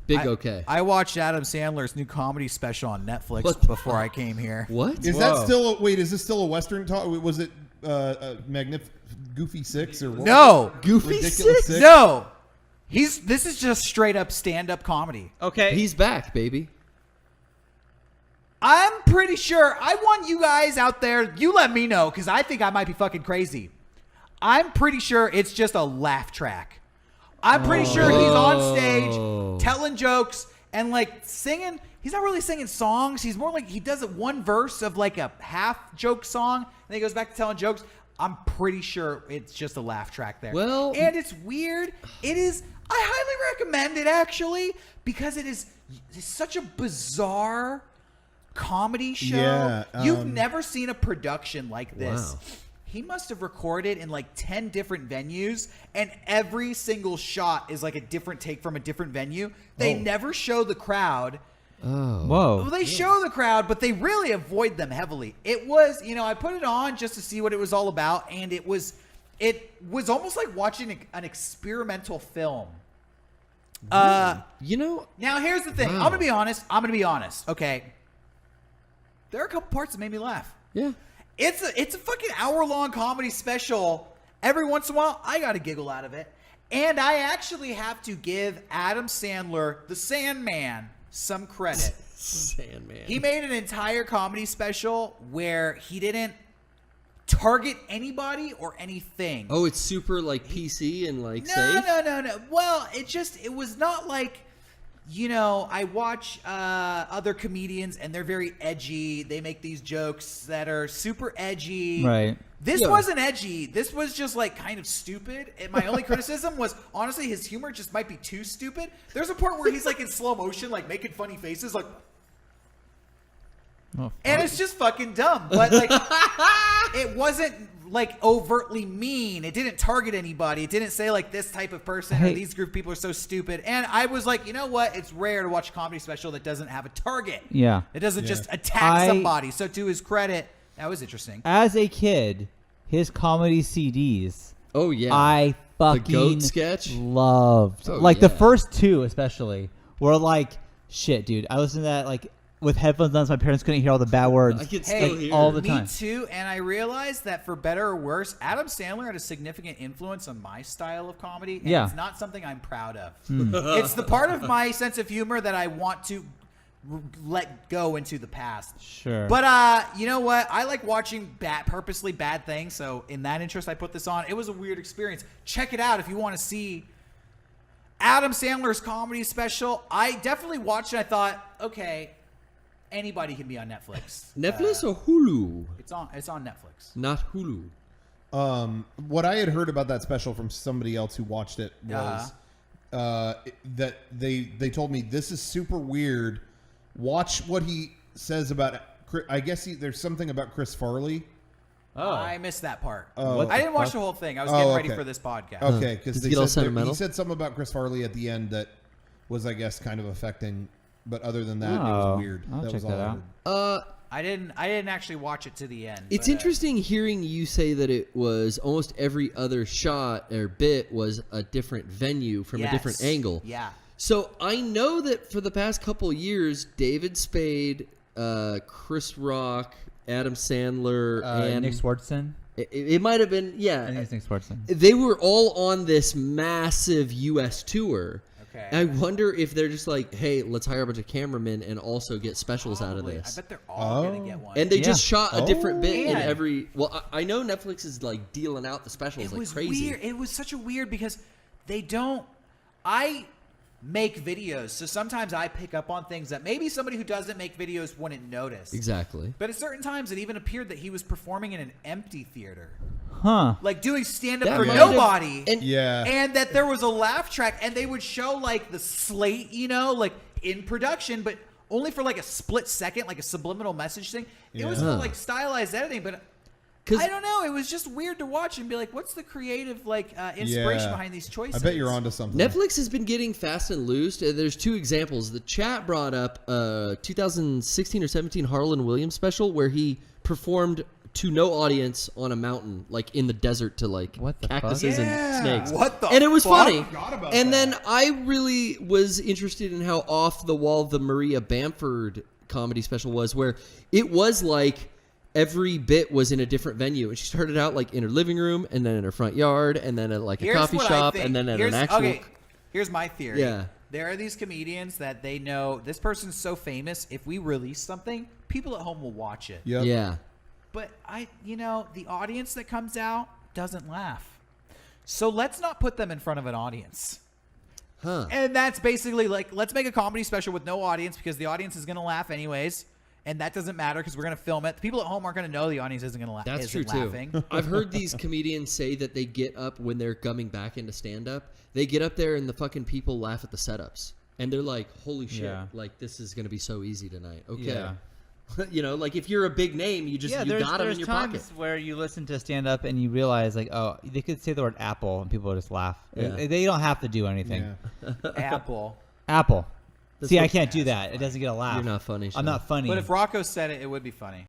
Big okay. I watched Adam Sandler's new comedy special on Netflix before I came here. What? Is that still? Is this still a Western talk? Was it Goofy Six or what? No, Goofy Six? No, this is just straight up stand up comedy. Okay, he's back, baby. I'm pretty sure. I want you guys out there. You let me know because I think I might be fucking crazy. I'm pretty sure it's just a laugh track. I'm pretty sure he's on stage telling jokes and like singing. He's not really singing songs. He's more like he does it one verse of like a half joke song, and then he goes back to telling jokes. I'm pretty sure it's just a laugh track there. Well, and it's weird. It is. I highly recommend it actually because it's such a bizarre comedy show. Yeah, You've never seen a production like this. Wow. He must have recorded in like 10 different venues, and every single shot is like a different take from a different venue. They never show the crowd. Oh. Whoa. Well, they show the crowd, but they really avoid them heavily. It was, I put it on just to see what it was all about, and it was almost like watching an experimental film. Now here's the thing. Wow. I'm gonna be honest. Okay. There are a couple parts that made me laugh. Yeah. It's a fucking hour-long comedy special. Every once in a while, I got to giggle out of it. And I actually have to give Adam Sandler, the Sandman, some credit. Sandman. He made an entire comedy special where he didn't target anybody or anything. Oh, it's super like PC and like No, safe? no. Well, it was not like, I watch other comedians and they're very edgy. They make these jokes that are super edgy. Right. This wasn't edgy. This was just like kind of stupid. And my only criticism was honestly his humor just might be too stupid. There's a part where he's like in slow motion, like making funny faces, like. Oh, and it's just fucking dumb. But like, it wasn't like overtly mean. It didn't target anybody. It didn't say like this type of person or these group of people are so stupid. And I was like, you know what? It's rare to watch a comedy special that doesn't have a target. Yeah. It doesn't just attack somebody. So to his credit, that was interesting. As a kid, his comedy CDs. Oh, yeah. I fucking the goat sketch? loved. Oh, the first two especially were like, shit, dude. I listened to that like with headphones on so my parents couldn't hear all the bad words. I could still hear all the Me time. too, and I realized that for better or worse, Adam Sandler had a significant influence on my style of comedy, and it's not something I'm proud of. It's the part of my sense of humor that I want to let go into the past. Sure. But you know what? I like watching purposely bad things, so in that interest, I put this on. It was a weird experience. Check it out if you want to see Adam Sandler's comedy special. I definitely watched it. I thought, okay, anybody can be on Netflix. Netflix or Hulu? It's on Netflix. Not Hulu. What I had heard about that special from somebody else who watched it was that they told me this is super weird. Watch what he says about. I guess there's something about Chris Farley. Oh. I missed that part. Oh, I didn't watch the whole thing. I was getting ready for this podcast. Okay, because he said something about Chris Farley at the end that was, I guess, kind of affecting. But other than that, it was weird. I'll that check was all that I heard. I didn't actually watch it to the end. It's interesting hearing you say that it was almost every other shot or bit was a different venue from a different angle. Yeah. So I know that for the past couple years, David Spade, Chris Rock, Adam Sandler, and Nick Swartzen. It might have been, I think it's Nick Swartzen. They were all on this massive U.S. tour. Okay. I wonder if they're just like, hey, let's hire a bunch of cameramen and also get specials out of this. I bet they're all going to get one. And they just shot a different bit in Man. every. Well, I know Netflix is like dealing out the specials It like was crazy. weird. It was such a weird because they don't. I make videos, so sometimes I pick up on things that maybe somebody who doesn't make videos wouldn't notice. Exactly. But at certain times, it even appeared that he was performing in an empty theater. Huh. Like doing stand-up That for might have- nobody. and- And that there was a laugh track, and they would show like the slate, like in production, but only for like a split second, like a subliminal message thing. It was for like stylized editing, but I don't know. It was just weird to watch and be like, what's the creative inspiration behind these choices? I bet you're onto something. Netflix has been getting fast and loose. There's two examples. The chat brought up 2016 or 17 Harlan Williams special where he performed to no audience on a mountain, like in the desert, to like What the fuck? cactuses and Yeah. snakes. What the And it was fuck? funny. Forgot about And that. then I really was interested in how off the wall the Maria Bamford comedy special was, where it was like every bit was in a different venue, and she started out like in her living room, and then in her front yard, and then at like a coffee what I shop, think. and then at Here's- an actual. Okay, here's my theory. Yeah. There are these comedians that they know this person's so famous. If we release something, people at home will watch it. Yep. Yeah. But the audience that comes out doesn't laugh. So let's not put them in front of an audience. Huh. And that's basically like, let's make a comedy special with no audience because the audience is going to laugh anyways. And that doesn't matter because we're going to film it. The people at home aren't going to know the audience isn't going to laugh. That's true laughing. too. I've heard these comedians say that they get up when they're coming back into stand-up. They get up there and the fucking people laugh at the setups, and they're like, "Holy shit! Yeah. Like this is gonna be so easy tonight." Okay, Yeah. like if you're a big name, you got them in your times pocket. where you listen to stand up and you realize like, oh, they could say the word apple and people will just laugh. Yeah. They don't have to do anything. Yeah. Apple. Apple. That's See, I what- can't do that. It doesn't get a laugh. You're not funny. I'm Sean. not funny. But if Rocco said it, it would be funny.